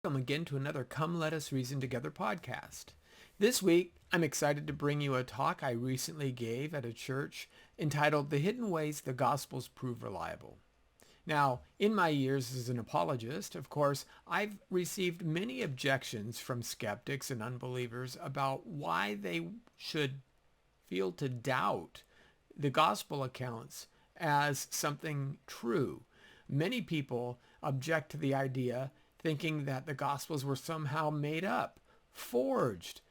Welcome again to another Come Let Us Reason Together podcast. This week, I'm excited to bring you a talk I recently gave at a church entitled The Hidden Ways the Gospels Prove Reliable. Now, in my years as an apologist, of course, I've received many objections from skeptics and unbelievers about why they should feel to doubt the gospel accounts as something true. Many people object to the idea thinking that the Gospels were somehow made up, forged,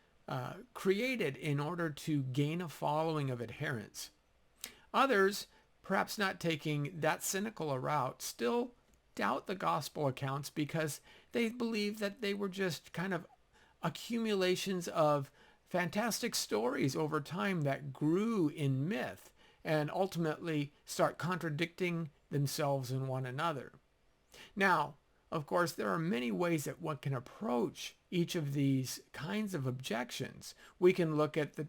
created in order to gain a following of adherents. Others, perhaps not taking that cynical a route, still doubt the Gospel accounts because they believe that they were just kind of accumulations of fantastic stories over time that grew in myth and ultimately start contradicting themselves and one another. Now, of course, there are many ways that one can approach each of these kinds of objections. We can look at the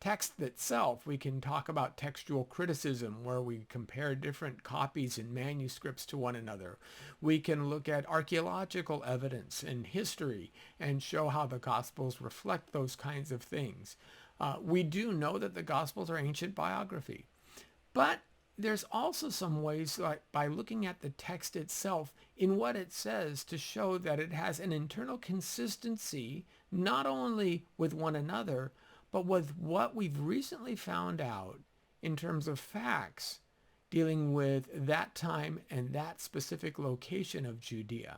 text itself. We can talk about textual criticism, where we compare different copies and manuscripts to one another. We can look at archaeological evidence and history and show how the Gospels reflect those kinds of things. We do know that the Gospels are ancient biography, but there's also some ways, like by looking at the text itself in what it says, to show that it has an internal consistency, not only with one another, but with what we've recently found out in terms of facts dealing with that time and that specific location of Judea.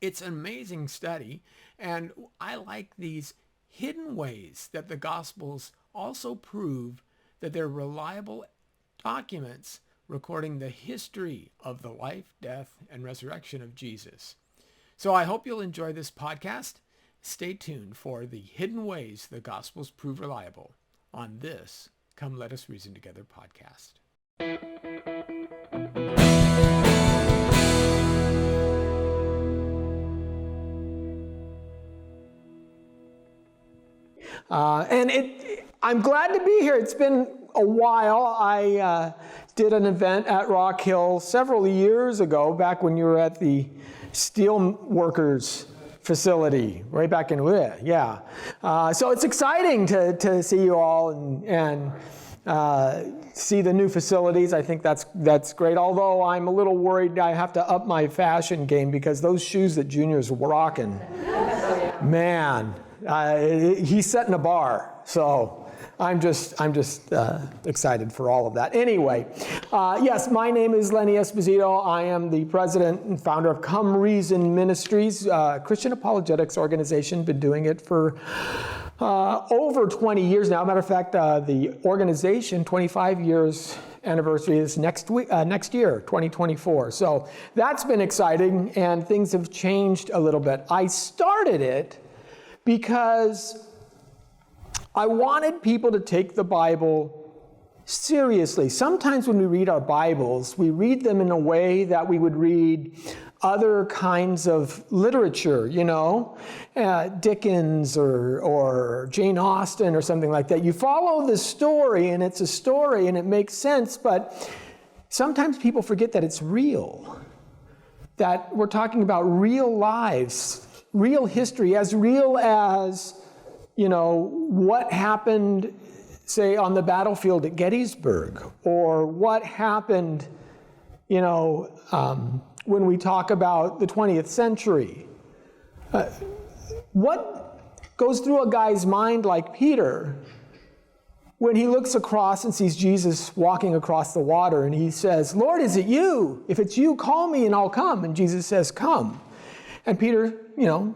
It's an amazing study, and I like these hidden ways that the Gospels also prove that they're reliable documents recording the history of the life, death, and resurrection of Jesus. So I hope you'll enjoy this podcast. Stay tuned for the hidden ways the Gospels prove reliable on this Come Let Us Reason Together podcast. I'm glad to be here. It's been a while. I did an event at Rock Hill several years ago, back when you were at the steel workers facility, right back in yeah. So it's exciting to see you all and see the new facilities. I think that's great. Although I'm a little worried I have to up my fashion game, because those shoes that Junior's rocking, man, he's setting a bar. So I'm just excited for all of that. Anyway, yes, my name is Lenny Esposito. I am the president and founder of Come Reason Ministries, Christian apologetics organization. Been doing it for over 20 years now. Matter of fact, the organization 25 years anniversary is next year, 2024. So that's been exciting, and things have changed a little bit. I started it because I wanted people to take the Bible seriously. Sometimes when we read our Bibles, we read them in a way that we would read other kinds of literature, Dickens or Jane Austen or something like that. You follow the story, and it's a story, and it makes sense, but sometimes people forget that it's real, that we're talking about real lives, real history, as real as what happened, say, on the battlefield at Gettysburg, or what happened, when we talk about the 20th century. What goes through a guy's mind like Peter when he looks across and sees Jesus walking across the water, and he says, "Lord, is it you? If it's you, call me and I'll come." And Jesus says, "Come." And Peter,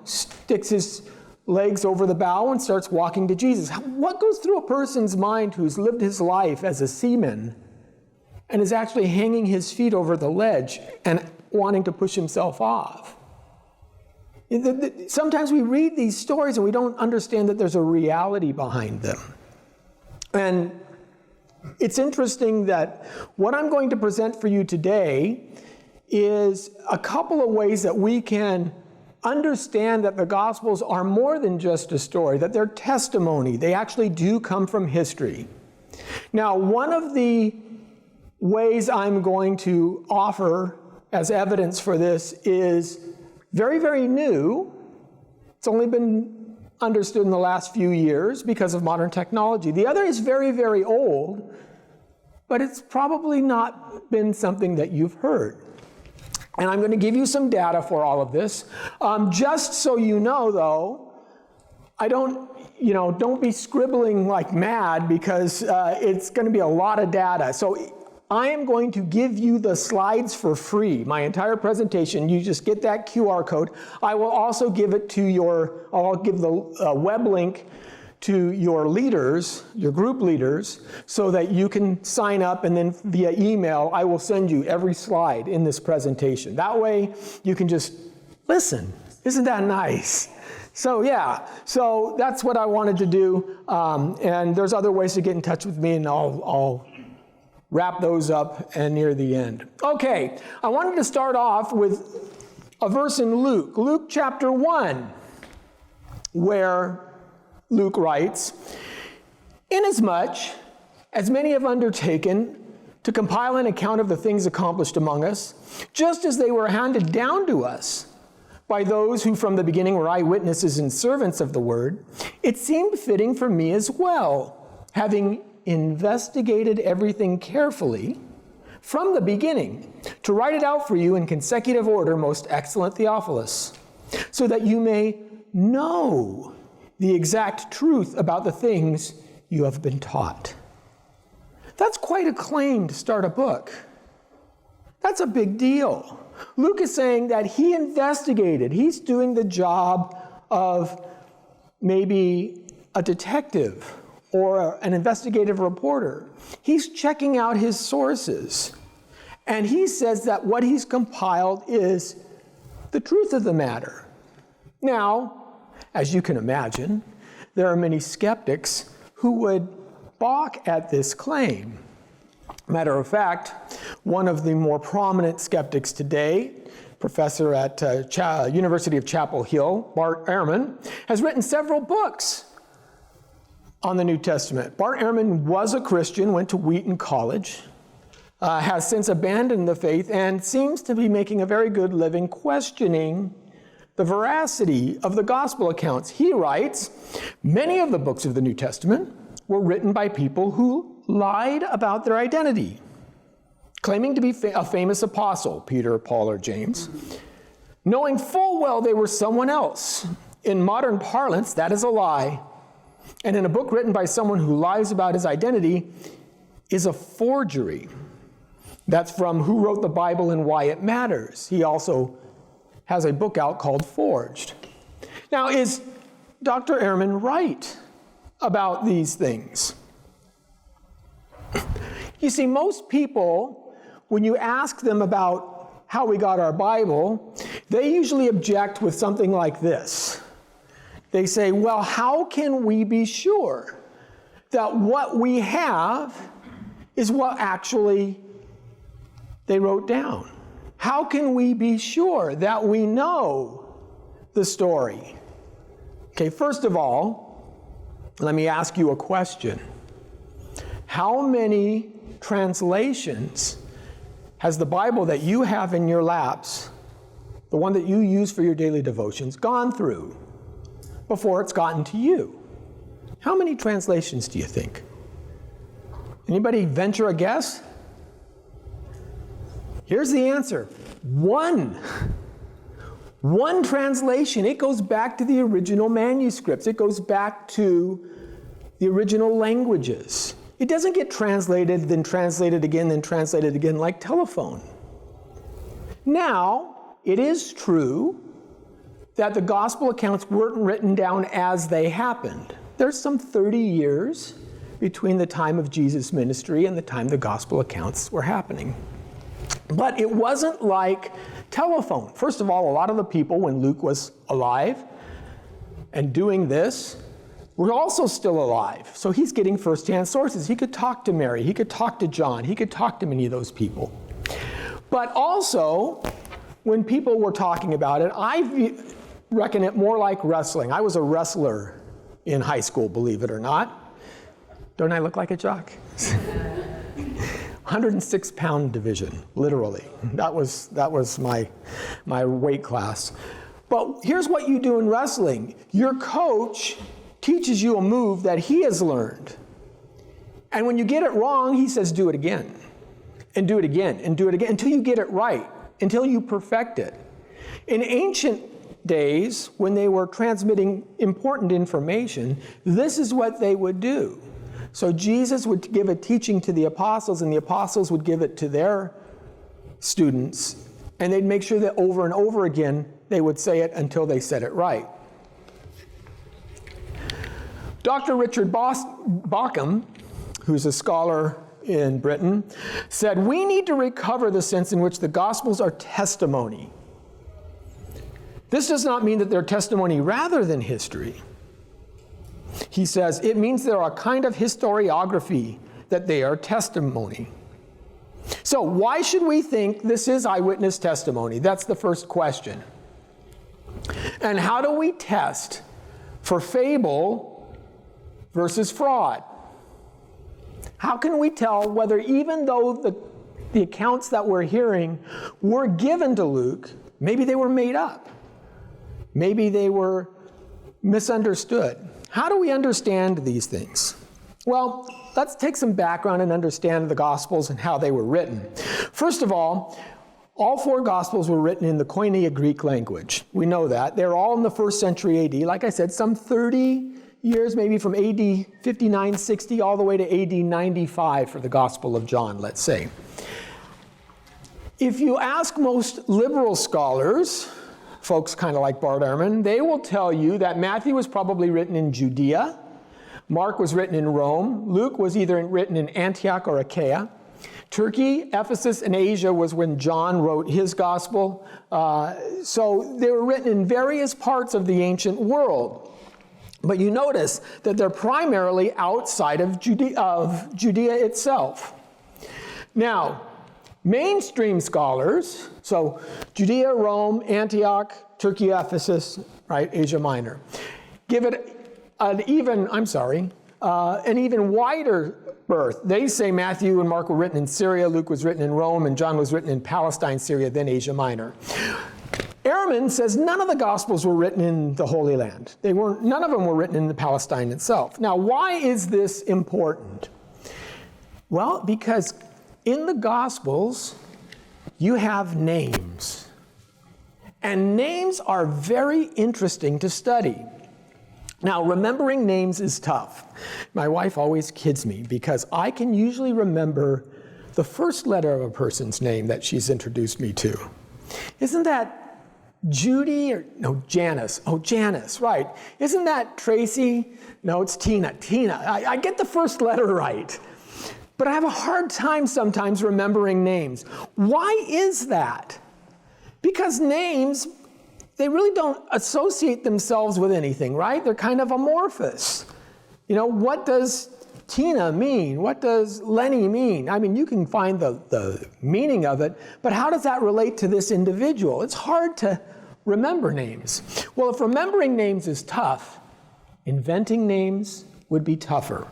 sticks his legs over the bow and starts walking to Jesus. What goes through a person's mind who's lived his life as a seaman and is actually hanging his feet over the ledge and wanting to push himself off? Sometimes we read these stories and we don't understand that there's a reality behind them. And it's interesting that what I'm going to present for you today is a couple of ways that we can understand that the Gospels are more than just a story, that they're testimony. They actually do come from history. Now, one of the ways I'm going to offer as evidence for this is very, very new. It's only been understood in the last few years because of modern technology. The other is very, very old, but it's probably not been something that you've heard. And I'm going to give you some data for all of this. Just so you know, though, don't be scribbling like mad, because it's going to be a lot of data. So I am going to give you the slides for free, my entire presentation. You just get that QR code. I will also give it to I'll give the web link to your leaders, your group leaders, so that you can sign up, and then via email, I will send you every slide in this presentation. That way, you can just listen. Isn't that nice? So that's what I wanted to do, and there's other ways to get in touch with me, and I'll wrap those up and near the end. Okay, I wanted to start off with a verse in Luke chapter 1, where Luke writes, "Inasmuch as many have undertaken to compile an account of the things accomplished among us, just as they were handed down to us by those who from the beginning were eyewitnesses and servants of the word, it seemed fitting for me as well, having investigated everything carefully from the beginning, to write it out for you in consecutive order, most excellent Theophilus, so that you may know the exact truth about the things you have been taught." That's quite a claim to start a book. That's a big deal. Luke is saying that he investigated. He's doing the job of maybe a detective or an investigative reporter. He's checking out his sources. And he says that what he's compiled is the truth of the matter. Now, as you can imagine, there are many skeptics who would balk at this claim. Matter of fact, one of the more prominent skeptics today, professor at University of Chapel Hill, Bart Ehrman, has written several books on the New Testament. Bart Ehrman was a Christian, went to Wheaton College, has since abandoned the faith, and seems to be making a very good living questioning the veracity of the gospel accounts. He writes, "Many of the books of the New Testament were written by people who lied about their identity, claiming to be a famous apostle, Peter, Paul, or James, knowing full well they were someone else. In modern parlance, that is a lie. And in a book written by someone who lies about his identity is a forgery." That's from Who Wrote the Bible and Why It Matters. He also has a book out called Forged. Now, is Dr. Ehrman right about these things? You see, most people, when you ask them about how we got our Bible, they usually object with something like this. They say, well, how can we be sure that what we have is what actually they wrote down? How can we be sure that we know the story? Okay, first of all, let me ask you a question. How many translations has the Bible that you have in your laps, the one that you use for your daily devotions, gone through before it's gotten to you? How many translations do you think? Anybody venture a guess? Here's the answer. One translation. It goes back to the original manuscripts. It goes back to the original languages. It doesn't get translated, then translated again, then translated again like telephone. Now, it is true that the gospel accounts weren't written down as they happened. There's some 30 years between the time of Jesus' ministry and the time the gospel accounts were happening. But it wasn't like telephone. First of all, a lot of the people, when Luke was alive and doing this, were also still alive. So he's getting firsthand sources. He could talk to Mary. He could talk to John. He could talk to many of those people. But also, when people were talking about it, I reckon it more like wrestling. I was a wrestler in high school, believe it or not. Don't I look like a jock? 106-pound division, literally. That was my weight class. But here's what you do in wrestling. Your coach teaches you a move that he has learned. And when you get it wrong, he says, do it again, and do it again, and do it again, until you get it right, until you perfect it. In ancient days, when they were transmitting important information, this is what they would do. So Jesus would give a teaching to the apostles, and the apostles would give it to their students, and they'd make sure that over and over again, they would say it until they said it right. Dr. Richard Bauckham, who's a scholar in Britain, said, we need to recover the sense in which the Gospels are testimony. This does not mean that they're testimony rather than history. He says, it means they're a kind of historiography, that they are testimony. So why should we think this is eyewitness testimony? That's the first question. And how do we test for fable versus fraud? How can we tell whether, even though the accounts that we're hearing were given to Luke, maybe they were made up? Maybe they were misunderstood. How do we understand these things? Well, let's take some background and understand the Gospels and how they were written. First of all 4 Gospels were written in the Koine Greek language. We know that. They're all in the 1st century AD. Like I said, some 30 years, maybe from AD 59, 60, all the way to AD 95 for the Gospel of John, let's say. If you ask most liberal scholars, folks kind of like Bart Ehrman, they will tell you that Matthew was probably written in Judea, Mark was written in Rome, Luke was either written in Antioch or Achaia, Turkey, Ephesus, and Asia was when John wrote his gospel. So they were written in various parts of the ancient world. But you notice that they're primarily outside of Judea itself. Now, mainstream scholars, so Judea, Rome, Antioch, Turkey, Ephesus, right, Asia Minor, give it an even wider berth. They say Matthew and Mark were written in Syria, Luke was written in Rome, and John was written in Palestine, Syria, then Asia Minor. Ehrman says none of the Gospels were written in the Holy Land. None of them were written in Palestine itself. Now, why is this important? Well, because in the Gospels, you have names. And names are very interesting to study. Now, remembering names is tough. My wife always kids me because I can usually remember the first letter of a person's name that she's introduced me to. Isn't that Judy or no, Janice? Oh, Janice, right. Isn't that Tracy? No, it's Tina. Tina. I get the first letter right. But I have a hard time sometimes remembering names. Why is that? Because names, they really don't associate themselves with anything, right? They're kind of amorphous. You know, what does Tina mean? What does Lenny mean? I mean, you can find the meaning of it, but how does that relate to this individual? It's hard to remember names. Well, if remembering names is tough, inventing names would be tougher.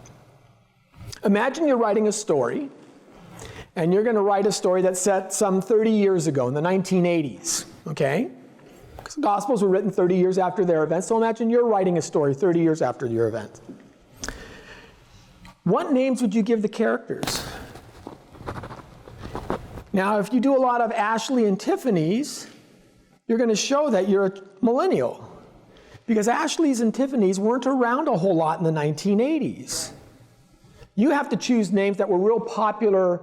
Imagine you're writing a story, and you're going to write a story that's set some 30 years ago in the 1980s, okay? Because the Gospels were written 30 years after their event, so imagine you're writing a story 30 years after your event. What names would you give the characters? Now, if you do a lot of Ashley and Tiffany's, you're going to show that you're a millennial. Because Ashley's and Tiffany's weren't around a whole lot in the 1980s. You have to choose names that were real popular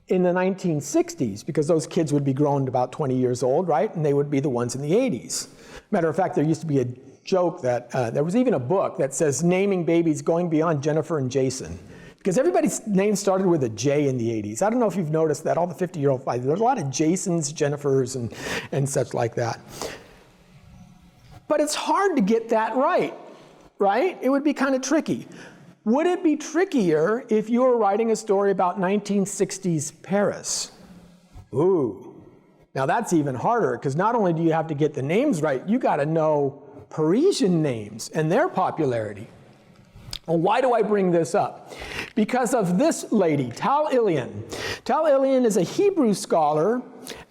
in the 1960s, because those kids would be grown about 20 years old, right? And they would be the ones in the 80s. Matter of fact, there used to be a joke that there was even a book that says naming babies going beyond Jennifer and Jason, because everybody's name started with a J in the 80s. I don't know if you've noticed that, all the 50-year-old fights, there's a lot of Jasons, Jennifers, and such like that. But it's hard to get that right? It would be kind of tricky. Would it be trickier if you were writing a story about 1960s Paris? Ooh, now that's even harder, because not only do you have to get the names right, you got to know Parisian names and their popularity. Well, why do I bring this up? Because of this lady, Tal Ilian. Tal Ilian is a Hebrew scholar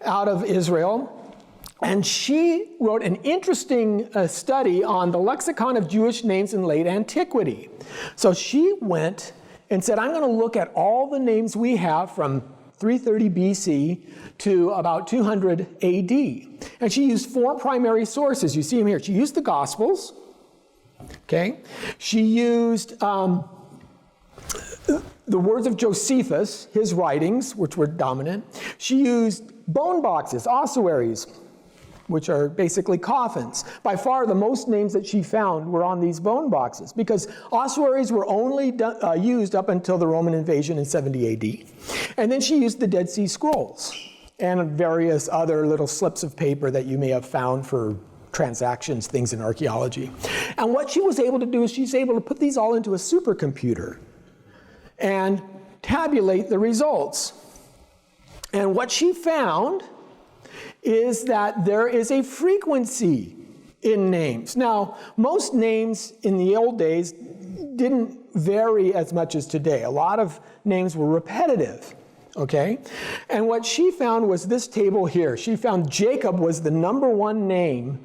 out of Israel, And she wrote an interesting study on the lexicon of Jewish names in late antiquity. So she went and said, I'm going to look at all the names we have from 330 BC to about 200 AD. And she used 4 primary sources. You see them here. She used the Gospels. Okay. She used the words of Josephus, his writings, which were dominant. She used bone boxes, ossuaries, which are basically coffins. By far, the most names that she found were on these bone boxes, because ossuaries were only used up until the Roman invasion in 70 AD. And then she used the Dead Sea Scrolls and various other little slips of paper that you may have found for transactions, things in archaeology. And what she was able to do is she's able to put these all into a supercomputer and tabulate the results. And what she found is that there is a frequency in names. Now, most names in the old days didn't vary as much as today. A lot of names were repetitive, okay? And what she found was this table here. She found Jacob was the #1 name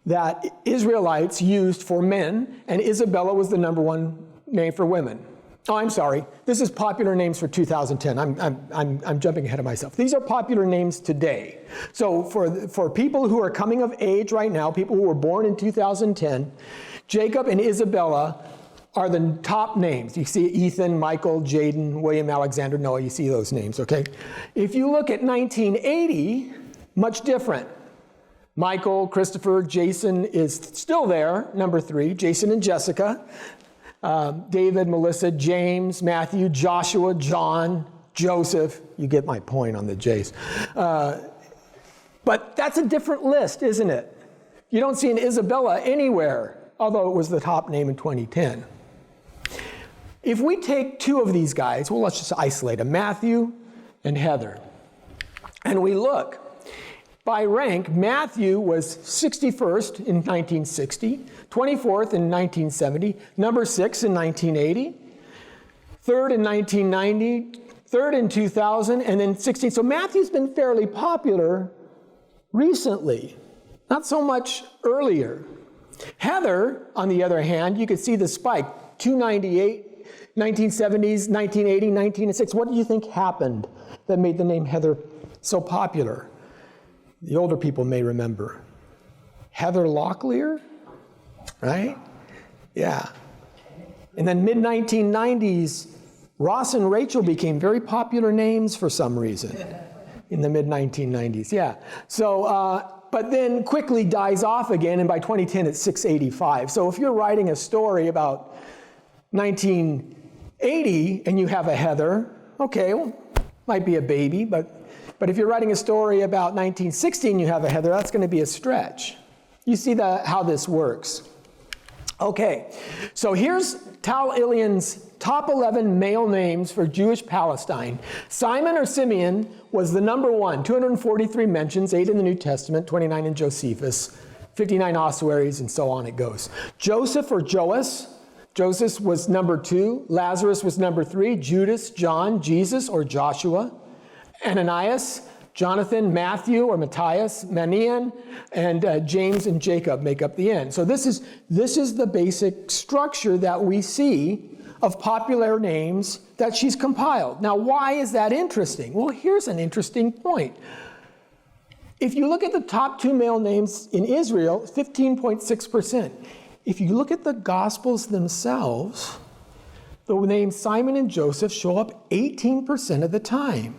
that Israelites used for men, and Isabella was the #1 name for women. Oh, I'm sorry. This is popular names for 2010. I'm jumping ahead of myself. These are popular names today. So for people who are coming of age right now, people who were born in 2010, Jacob and Isabella are the top names. You see Ethan, Michael, Jaden, William, Alexander, Noah. You see those names, okay? If you look at 1980, much different. Michael, Christopher, Jason is still there, #3. Jason and Jessica. David, Melissa, James, Matthew, Joshua, John, Joseph. You get my point on the J's. But that's a different list, isn't it? You don't see an Isabella anywhere, although it was the top name in 2010. If we take 2 of these guys, well, let's just isolate them, Matthew and Heather, and we look. By rank, Matthew was 61st in 1960, 24th in 1970, #6 in 1980, 3rd in 1990, 3rd in 2000, and then 16. So Matthew's been fairly popular recently, not so much earlier. Heather, on the other hand, you could see the spike, 298, 1970s, 1980, 1906. What do you think happened that made the name Heather so popular? The older people may remember. Heather Locklear, right? Yeah. And then mid-1990s, Ross and Rachel became very popular names for some reason in the mid-1990s, yeah. So, but then quickly dies off again, and by 2010 it's 685. So if you're writing a story about 1980 and you have a Heather, okay, well, might be a baby, but if you're writing a story about 1916, you have a Heather, that's going to be a stretch. You see how this works. Okay, so here's Tal Ilian's top 11 male names for Jewish Palestine. Simon or Simeon was the #1, 243 mentions, 8 in the New Testament, 29 in Josephus, 59 ossuaries, and so on it goes. Joseph or Joas, Joseph was #2, Lazarus was #3, Judas, John, Jesus or Joshua, Ananias, Jonathan, Matthew or Matthias, Manian, and James and Jacob make up the end. So this is the basic structure that we see of popular names that she's compiled. Now, why is that interesting? Well, here's an interesting point. If you look at the top 2 male names in Israel, 15.6%. If you look at the Gospels themselves, the names Simon and Joseph show up 18% of the time.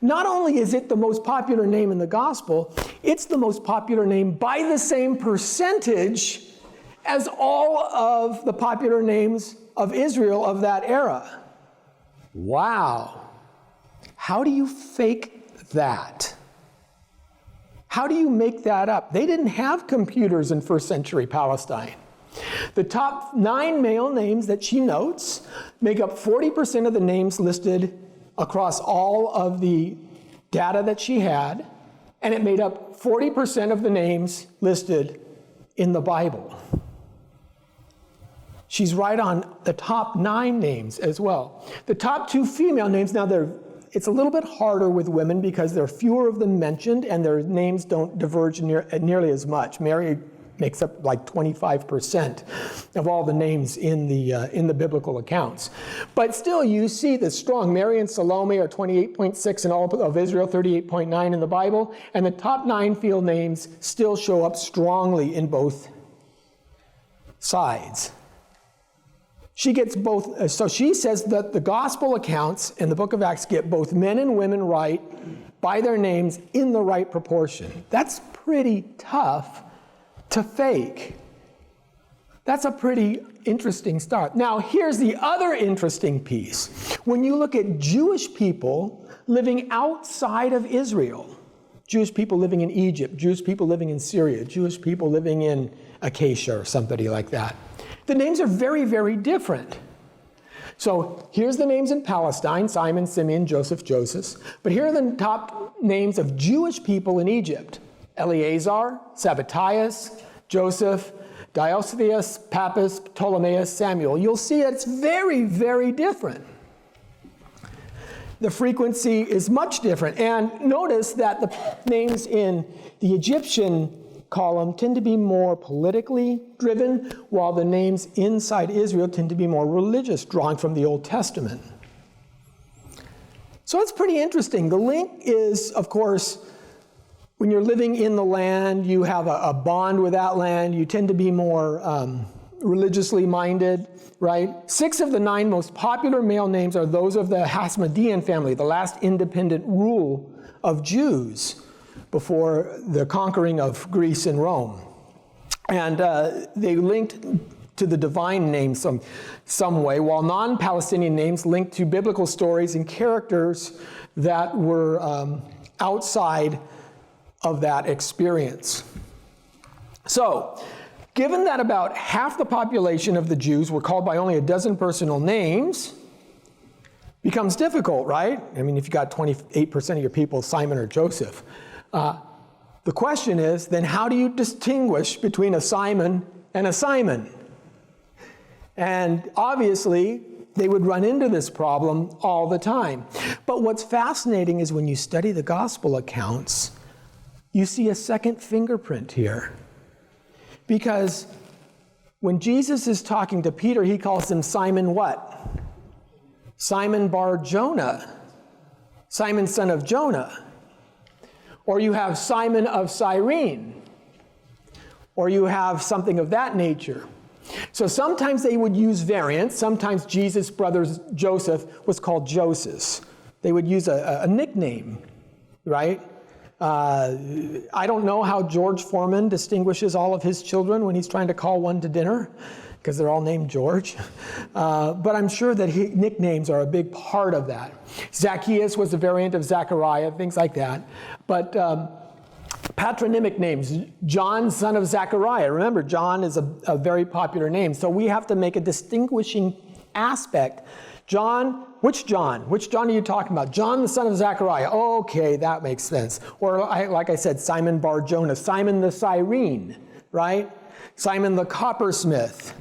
Not only is it the most popular name in the gospel, it's the most popular name by the same percentage as all of the popular names of Israel of that era. Wow. How do you fake that? How do you make that up? They didn't have computers in first century Palestine. The top 9 male names that she notes make up 40% of the names listed across all of the data that she had, and it made up 40% of the names listed in the Bible. She's right on the top 9 names as well. The top 2 female names, now they're It's a little bit harder with women because there are fewer of them mentioned and their names don't diverge nearly as much. Mary makes up like 25% of all the names in the biblical accounts. But still, you see the strong. Mary and Salome are 28.6 in all of Israel, 38.9 in the Bible, and the top 9 field names still show up strongly in both sides. She gets both, so she says that the gospel accounts in the book of Acts get both men and women right by their names in the right proportion. That's pretty tough to fake. That's a pretty interesting start. Now, here's the other interesting piece. When you look at Jewish people living outside of Israel, Jewish people living in Egypt, Jewish people living in Syria, Jewish people living in Acacia or somebody like that, the names are very, very different. So here's the names in Palestine: Simon, Simeon, Joseph, Joseph. But here are the top names of Jewish people in Egypt: Eleazar, Sabbatias, Joseph, Diocetheus, Pappus, Ptolemaeus, Samuel. You'll see it's very, very different. The frequency is much different. And notice that the names in the Egyptian column tend to be more politically driven, while the names inside Israel tend to be more religious, drawing from the Old Testament. So it's pretty interesting. The link is, of course, when you're living in the land, you have a bond with that land. You tend to be more religiously minded, right? 6 of the 9 most popular male names are those of the Hasmonean family, the last independent rule of Jews before the conquering of Greece and Rome. And they linked to the divine name some way, while non-Palestinian names linked to biblical stories and characters that were outside of that experience. So, given that about half the population of the Jews were called by only a dozen personal names, becomes difficult, right? I mean, if you got 28% of your people Simon or Joseph. The question is, then how do you distinguish between a Simon and a Simon? And obviously, they would run into this problem all the time. But what's fascinating is when you study the gospel accounts, you see a second fingerprint here. Because when Jesus is talking to Peter, he calls him Simon what? Simon Bar Jonah. Simon son of Jonah. Or you have Simon of Cyrene. Or you have something of that nature. So sometimes they would use variants. Sometimes Jesus' brother Joseph was called Joseph. They would use a nickname, right? I don't know how George Foreman distinguishes all of his children when he's trying to call one to dinner, because they're all named George. But I'm sure that nicknames are a big part of that. Zacchaeus was a variant of Zechariah, things like that. But patronymic names, John, son of Zechariah. Remember, John is a very popular name. So we have to make a distinguishing aspect. John, which John? Which John are you talking about? John, the son of Zechariah. Okay, that makes sense. Or like I said, Simon Bar Jonah, Simon the Cyrene, right? Simon the coppersmith.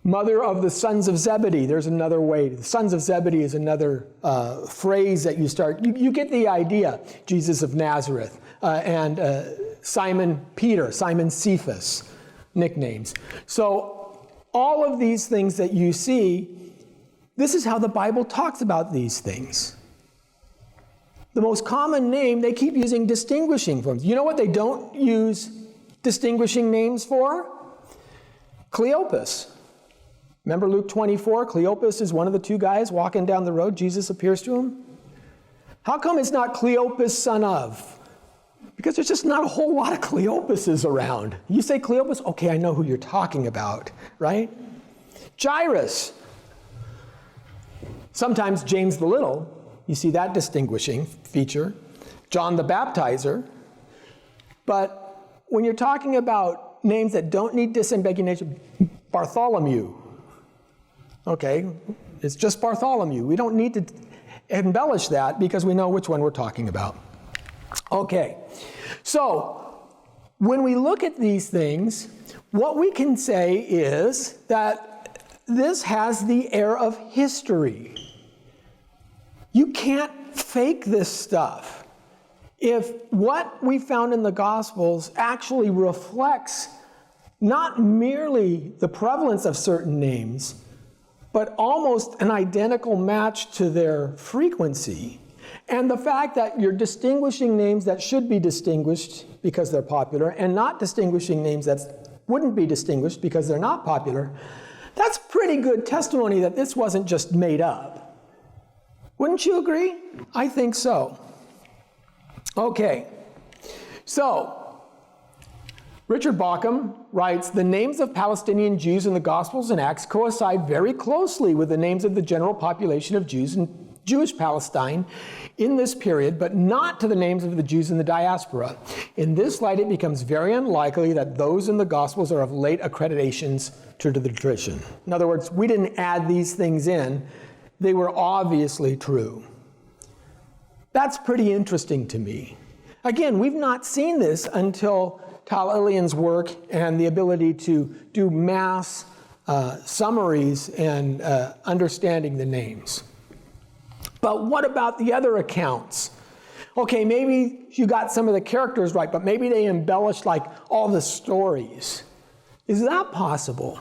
Mother of the sons of Zebedee. There's another way. The sons of Zebedee is another phrase that you start. You get the idea. Jesus of Nazareth. And Simon Peter, Simon Cephas, nicknames. So all of these things that you see, this is how the Bible talks about these things. The most common name, they keep using distinguishing forms. You know what they don't use distinguishing names for? Cleopas. Remember Luke 24? Cleopas is one of the 2 guys walking down the road. Jesus appears to him. How come it's not Cleopas, son of? Because there's just not a whole lot of Cleopases around. You say Cleopas, okay, I know who you're talking about, right? Jairus. Sometimes James the Little, you see that distinguishing feature. John the Baptizer. But when you're talking about names that don't need disambiguation, Bartholomew. Okay, it's just Bartholomew. We don't need to embellish that because we know which one we're talking about. Okay, so when we look at these things, what we can say is that this has the air of history. You can't fake this stuff. If what we found in the Gospels actually reflects not merely the prevalence of certain names, but almost an identical match to their frequency, and the fact that you're distinguishing names that should be distinguished because they're popular and not distinguishing names that wouldn't be distinguished because they're not popular, that's pretty good testimony that this wasn't just made up. Wouldn't you agree? I think so. Okay, so Richard Bauckham writes, the names of Palestinian Jews in the Gospels and Acts coincide very closely with the names of the general population of Jews in Jewish Palestine in this period, but not to the names of the Jews in the diaspora. In this light, it becomes very unlikely that those in the Gospels are of late accreditations to the tradition. In other words, we didn't add these things in. They were obviously true. That's pretty interesting to me. Again, we've not seen this until Tal Ilian's work and the ability to do mass summaries and understanding the names. But what about the other accounts? Okay, maybe you got some of the characters right, but maybe they embellished like all the stories. Is that possible?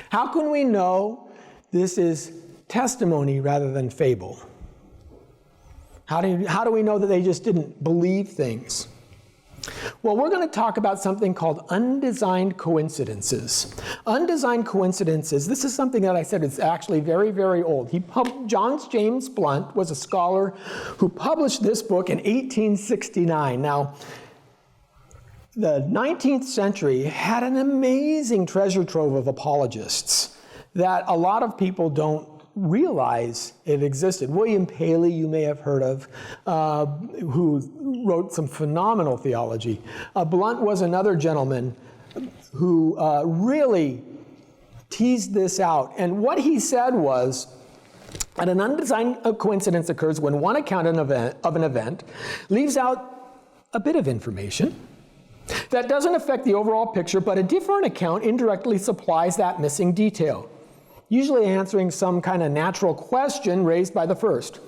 How can we know this is testimony rather than fable? How do we know that they just didn't believe things? Well, we're going to talk about something called undesigned coincidences. Undesigned coincidences, this is something that I said is actually very, very old. John James Blunt was a scholar who published this book in 1869. Now, the 19th century had an amazing treasure trove of apologists that a lot of people don't realize it existed. William Paley, you may have heard of, who wrote some phenomenal theology. Blunt was another gentleman who really teased this out. And what he said was that an undesigned coincidence occurs when one account of an event leaves out a bit of information that doesn't affect the overall picture, but a different account indirectly supplies that missing detail, usually answering some kind of natural question raised by the first.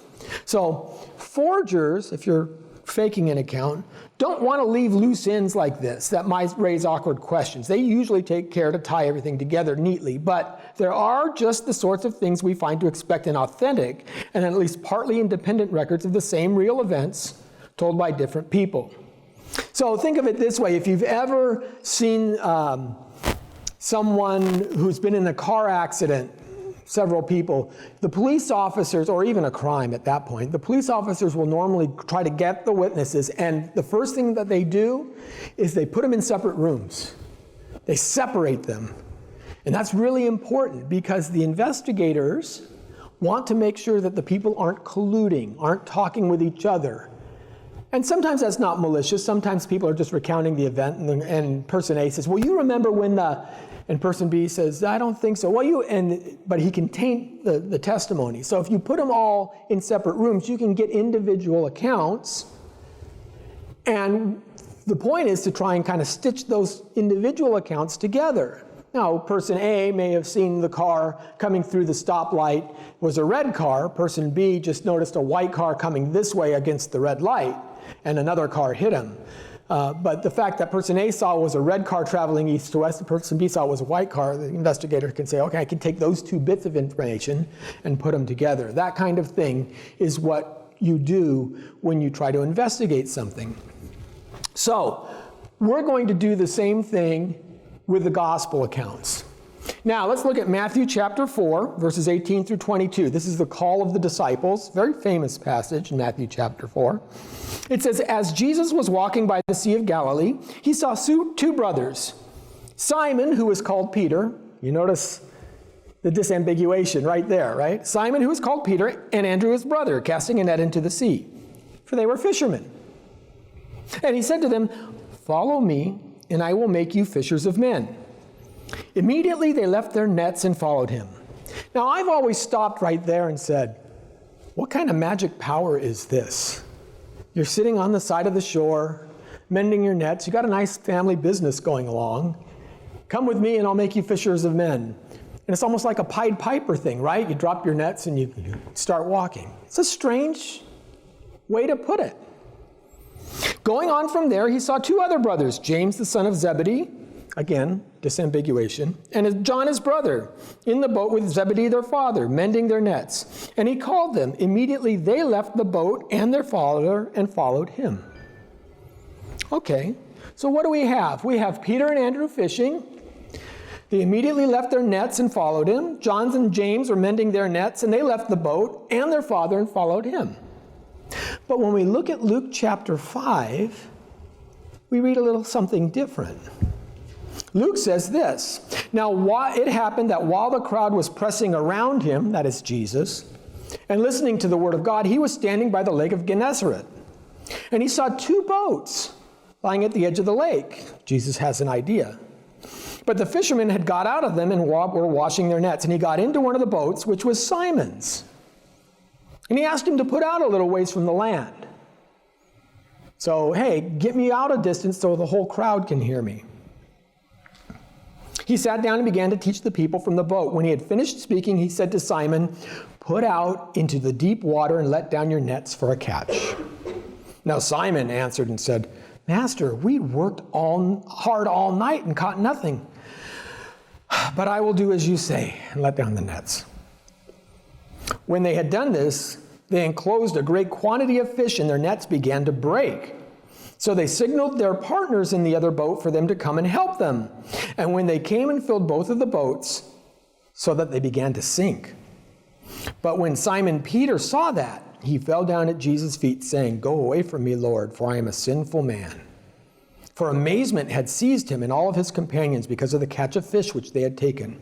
So forgers, if you're faking an account, don't want to leave loose ends like this that might raise awkward questions. They usually take care to tie everything together neatly, but there are just the sorts of things we find to expect in authentic and at least partly independent records of the same real events told by different people. So think of it this way. If you've ever seen someone who's been in a car accident, several people, the police officers, or even a crime at that point, the police officers will normally try to get the witnesses, and the first thing that they do is they put them in separate rooms. They separate them. And that's really important because the investigators want to make sure that the people aren't colluding, aren't talking with each other. And sometimes that's not malicious. Sometimes people are just recounting the event, and person A says, well, you remember when and person B says, I don't think so. Well, but he can taint the testimony. So if you put them all in separate rooms, you can get individual accounts. And the point is to try and kind of stitch those individual accounts together. Now, person A may have seen the car coming through the stoplight was a red car. Person B just noticed a white car coming this way against the red light, and another car hit him. But the fact that person A saw was a red car traveling east to west, and person B saw was a white car, the investigator can say, okay, I can take those two bits of information and put them together. That kind of thing is what you do when you try to investigate something. So we're going to do the same thing with the gospel accounts. Now let's look at Matthew chapter 4, verses 18 through 22. This is the call of the disciples, very famous passage in Matthew chapter 4. It says, as Jesus was walking by the Sea of Galilee, he saw two brothers, Simon, who was called Peter. You notice the disambiguation right there, right? Simon, who was called Peter, and Andrew, his brother, casting a net into the sea, for they were fishermen. And he said to them, follow me, and I will make you fishers of men. Immediately they left their nets and followed him. Now I've always stopped right there and said, what kind of magic power is this? You're sitting on the side of the shore, mending your nets. You got a nice family business going along. Come with me and I'll make you fishers of men. And it's almost like a Pied Piper thing, right? You drop your nets and you start walking. It's a strange way to put it. Going on from there, he saw two other brothers, James the son of Zebedee, again, disambiguation, and John his brother, in the boat with Zebedee their father, mending their nets. And he called them. Immediately they left the boat and their father and followed him. Okay, so what do we have? We have Peter and Andrew fishing. They immediately left their nets and followed him. John and James were mending their nets, and they left the boat and their father and followed him. But when we look at Luke chapter 5, we read a little something different. Luke says this, "Now it happened that while the crowd was pressing around him," that is Jesus, "and listening to the word of God, he was standing by the lake of Gennesaret. And he saw two boats lying at the edge of the lake." Jesus has an idea. "But the fishermen had got out of them and were washing their nets. And he got into one of the boats, which was Simon's. And he asked him to put out a little ways from the land. So, hey, get me out a distance so the whole crowd can hear me. He sat down and began to teach the people from the boat. When he had finished speaking, he said to Simon, 'Put out into the deep water and let down your nets for a catch.' Now Simon answered and said, 'Master, we worked hard all night and caught nothing. But I will do as you say and let down the nets.' When they had done this, they enclosed a great quantity of fish, and their nets began to break. So they signaled their partners in the other boat for them to come and help them. And when they came and filled both of the boats, so that they began to sink. But when Simon Peter saw that, he fell down at Jesus' feet, saying, 'Go away from me, Lord, for I am a sinful man.' For amazement had seized him and all of his companions because of the catch of fish which they had taken.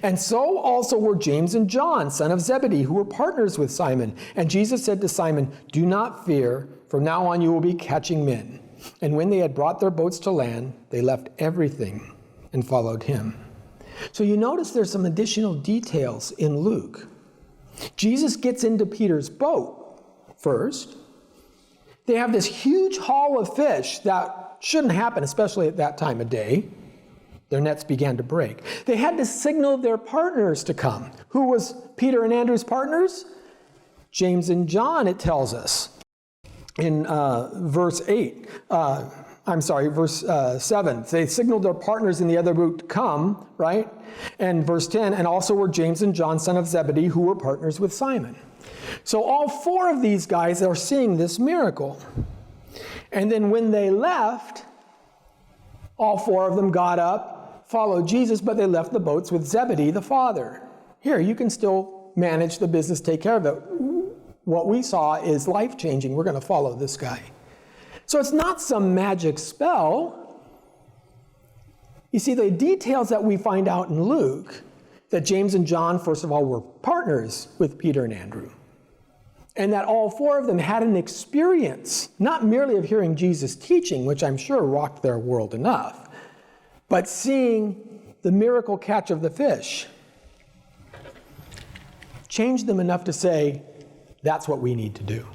And so also were James and John, son of Zebedee, who were partners with Simon. And Jesus said to Simon, 'Do not fear, from now on you will be catching men.' And when they had brought their boats to land, they left everything and followed him." So you notice there's some additional details in Luke. Jesus gets into Peter's boat first. They have this huge haul of fish that shouldn't happen, especially at that time of day. Their nets began to break. They had to signal their partners to come. Who was Peter and Andrew's partners? James and John, it tells us in verse 7. They signaled their partners in the other boat to come, right? And verse 10, and also were James and John, son of Zebedee, who were partners with Simon. So all four of these guys are seeing this miracle. And then when they left, all four of them got up, followed Jesus, but they left the boats with Zebedee, the father. Here, you can still manage the business, take care of it. What we saw is life-changing. We're going to follow this guy. So it's not some magic spell. You see, the details that we find out in Luke, that James and John, first of all, were partners with Peter and Andrew. And that all four of them had an experience, not merely of hearing Jesus teaching, which I'm sure rocked their world enough, but seeing the miracle catch of the fish changed them enough to say, that's what we need to do.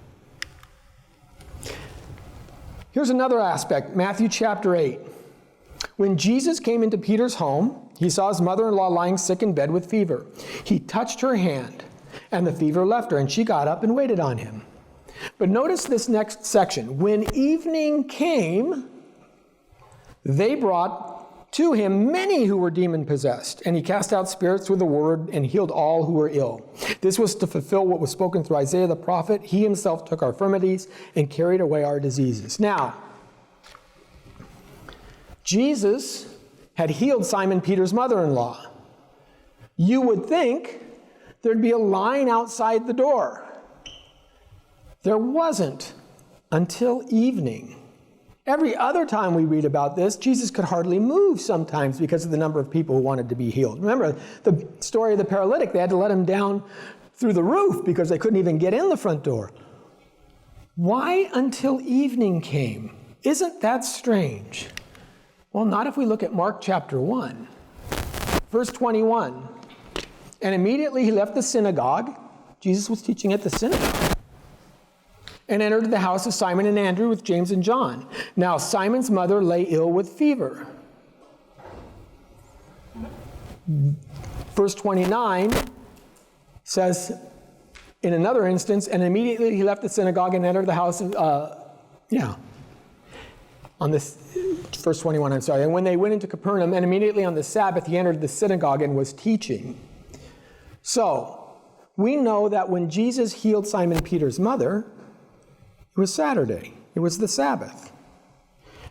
Here's another aspect, Matthew chapter 8. When Jesus came into Peter's home, he saw his mother-in-law lying sick in bed with fever. He touched her hand, and the fever left her, and she got up and waited on him. But notice this next section. When evening came, they brought to him many who were demon-possessed, and he cast out spirits with the word and healed all who were ill. This was to fulfill what was spoken through Isaiah the prophet. He himself took our infirmities and carried away our diseases. Now, Jesus had healed Simon Peter's mother-in-law. You would think there'd be a line outside the door. There wasn't until evening. Every other time we read about this, Jesus could hardly move sometimes because of the number of people who wanted to be healed. Remember the story of the paralytic. They had to let him down through the roof because they couldn't even get in the front door. Why until evening came? Isn't that strange? Well, not if we look at Mark chapter 1, verse 21. And immediately he left the synagogue. Jesus was teaching at the synagogue. And entered the house of Simon and Andrew with James and John. Now Simon's mother lay ill with fever. Verse 29 says, in another instance, and immediately he left the synagogue and entered the house of, on this, verse 21, I'm sorry. And when they went into Capernaum, and immediately on the Sabbath, he entered the synagogue and was teaching. So, we know that when Jesus healed Simon Peter's mother, it was Saturday. It was the Sabbath.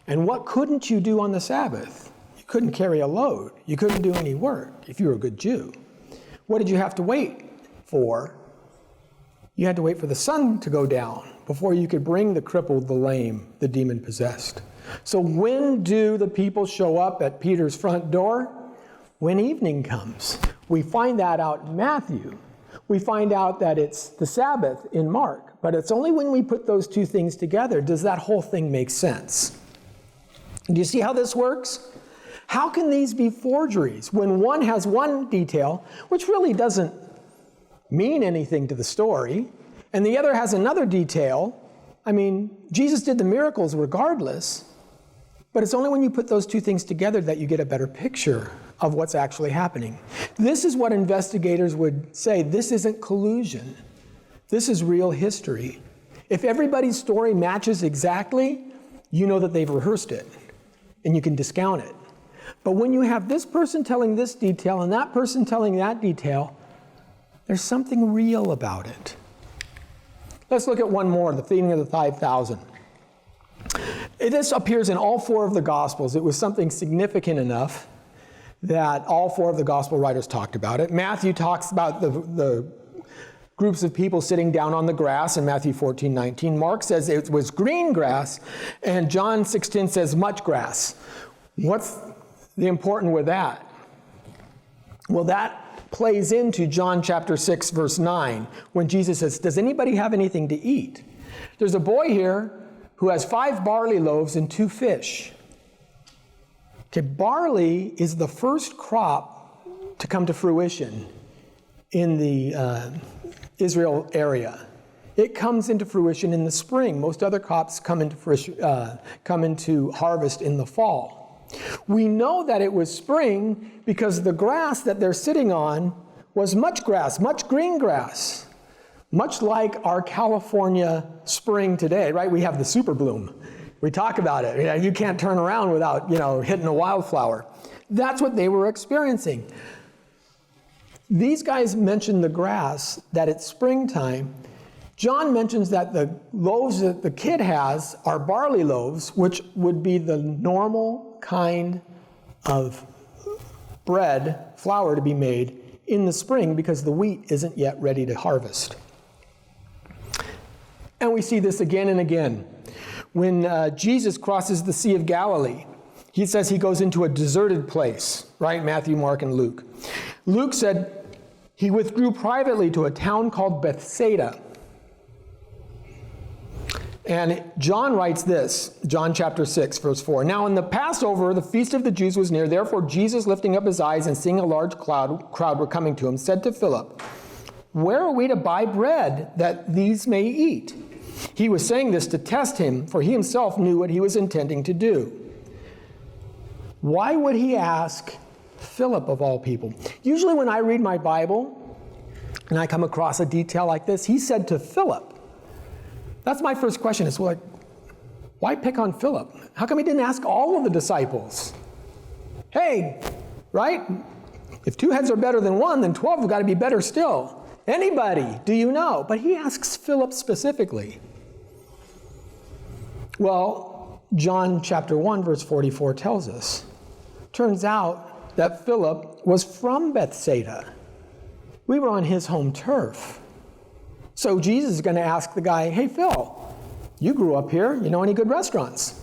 And what couldn't you do on the Sabbath? You couldn't carry a load. You couldn't do any work if you were a good Jew. What did you have to wait for? You had to wait for the sun to go down before you could bring the crippled, the lame, the demon-possessed. So when do the people show up at Peter's front door? When evening comes. We find that out in Matthew. We find out that it's the Sabbath in Mark. But it's only when we put those two things together does that whole thing make sense. Do you see how this works? How can these be forgeries when one has one detail, which really doesn't mean anything to the story, and the other has another detail? I mean, Jesus did the miracles regardless, but it's only when you put those two things together that you get a better picture of what's actually happening. This is what investigators would say. This isn't collusion. This is real history. If everybody's story matches exactly, you know that they've rehearsed it, and you can discount it. But when you have this person telling this detail and that person telling that detail, there's something real about it. Let's look at one more, the feeding of the 5,000. This appears in all four of the Gospels. It was something significant enough that all four of the Gospel writers talked about it. Matthew talks about the groups of people sitting down on the grass in Matthew 14:19. Mark says it was green grass, and John 6:10 says much grass. What's the important with that? Well, that plays into John chapter 6, verse 9, when Jesus says, does anybody have anything to eat? There's a boy here who has 5 barley loaves and 2 fish. Okay, barley is the first crop to come to fruition in the Israel area. It comes into fruition in the spring. Most other crops come into harvest in the fall. We know that it was spring because the grass that they're sitting on was much grass, much green grass, much like our California spring today, right? We have the super bloom. We talk about it. You can't turn around without, hitting a wildflower. That's what they were experiencing. These guys mention the grass, that it's springtime. John mentions that the loaves that the kid has are barley loaves, which would be the normal kind of bread, flour to be made in the spring because the wheat isn't yet ready to harvest. And we see this again and again. When Jesus crosses the Sea of Galilee, he says he goes into a deserted place, right? Matthew, Mark, and Luke. Luke said he withdrew privately to a town called Bethsaida. And John writes this, John chapter 6, verse 4. Now in the Passover, the feast of the Jews was near. Therefore Jesus, lifting up his eyes and seeing a large crowd were coming to him, said to Philip, where are we to buy bread that these may eat? He was saying this to test him, for he himself knew what he was intending to do. Why would he ask Philip of all people? Usually when I read my Bible and I come across a detail like this, he said to Philip. That's my first question is, why pick on Philip? How come he didn't ask all of the disciples? Hey, right? If 2 heads are better than 1, then 12 have got to be better still. Anybody, do you know? But he asks Philip specifically. Well, John chapter 1, verse 44 tells us. Turns out that Philip was from Bethsaida. We were on his home turf. So Jesus is going to ask the guy, hey, Phil, you grew up here. You know any good restaurants?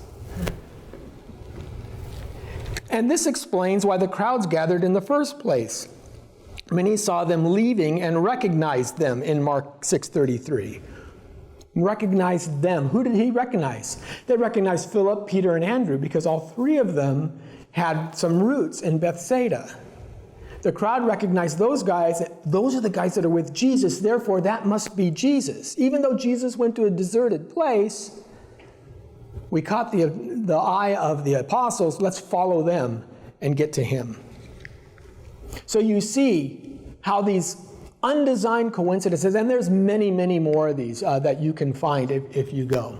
And this explains why the crowds gathered in the first place. Many saw them leaving and recognized them in Mark 6:33. Recognized them. Who did he recognize? They recognized Philip, Peter, and Andrew because all 3 of them had some roots in Bethsaida. The crowd recognized those guys. Those are the guys that are with Jesus. Therefore, that must be Jesus. Even though Jesus went to a deserted place, we caught the eye of the apostles. Let's follow them and get to him. So you see how these undesigned coincidences, and there's many, many more of these that you can find if you go.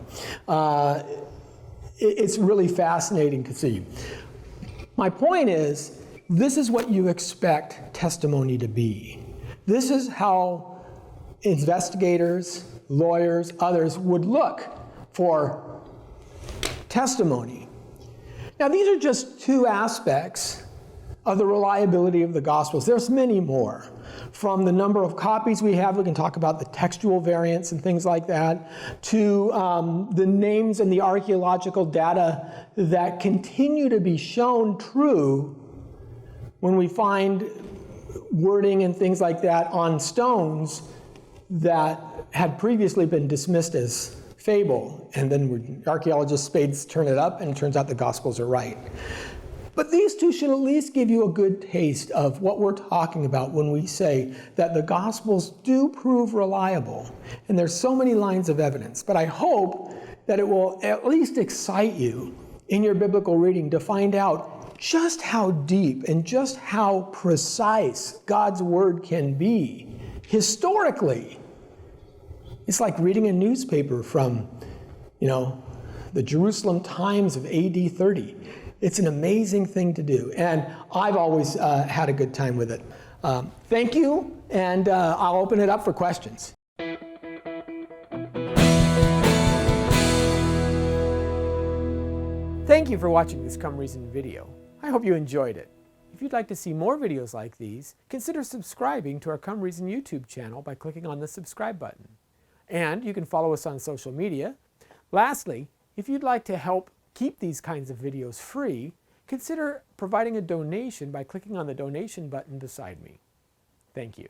It's really fascinating to see. My point is, this is what you expect testimony to be. This is how investigators, lawyers, others would look for testimony. Now, these are just two aspects of the reliability of the Gospels. There's many more. From the number of copies we have, we can talk about the textual variants and things like that, to the names and the archaeological data that continue to be shown true when we find wording and things like that on stones that had previously been dismissed as fable. And then archaeologists' spades turn it up, and it turns out the Gospels are right. But these two should at least give you a good taste of what we're talking about when we say that the Gospels do prove reliable. And there's so many lines of evidence. But I hope that it will at least excite you in your biblical reading to find out just how deep and just how precise God's Word can be historically. It's like reading a newspaper from, the Jerusalem Times of AD 30. It's an amazing thing to do, and I've always had a good time with it. Thank you, and I'll open it up for questions. Thank you for watching this Come Reason video. I hope you enjoyed it. If you'd like to see more videos like these, consider subscribing to our Come Reason YouTube channel by clicking on the subscribe button. And you can follow us on social media. Lastly, if you'd like to help keep these kinds of videos free, consider providing a donation by clicking on the donation button beside me. Thank you.